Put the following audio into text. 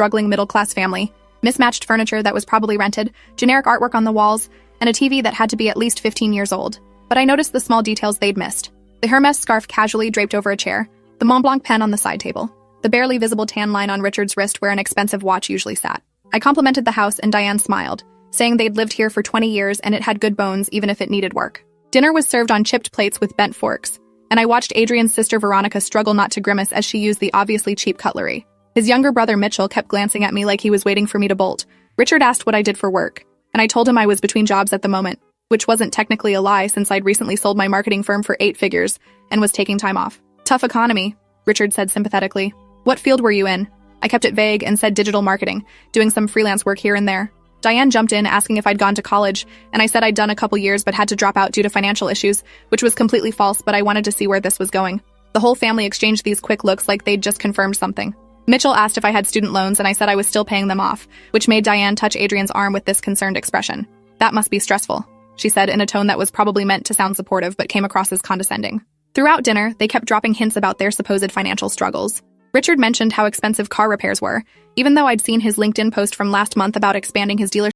struggling middle-class family. Mismatched furniture that was probably rented, generic artwork on the walls, and a TV that had to be at least 15 years old. But I noticed the small details they'd missed. The Hermes scarf casually draped over a chair, the Mont Blanc pen on the side table, the barely visible tan line on Richard's wrist where an expensive watch usually sat. I complimented the house and Diane smiled, saying they'd lived here for 20 years and it had good bones even if it needed work. Dinner was served on chipped plates with bent forks, and I watched Adrian's sister Veronica struggle not to grimace as she used the obviously cheap cutlery. His younger brother Mitchell kept glancing at me like he was waiting for me to bolt. Richard asked what I did for work, and I told him I was between jobs at the moment, which wasn't technically a lie since I'd recently sold my marketing firm for 8 figures and was taking time off. Tough economy, Richard said sympathetically. What field were you in? I kept it vague and said digital marketing, doing some freelance work here and there. Diane jumped in asking if I'd gone to college, and I said I'd done a couple years but had to drop out due to financial issues, which was completely false, but I wanted to see where this was going. The whole family exchanged these quick looks like they'd just confirmed something. Mitchell asked if I had student loans, and I said I was still paying them off, which made Diane touch Adrian's arm with this concerned expression. That must be stressful, she said in a tone that was probably meant to sound supportive but came across as condescending. Throughout dinner, they kept dropping hints about their supposed financial struggles. Richard mentioned how expensive car repairs were, even though I'd seen his LinkedIn post from last month about expanding his dealership.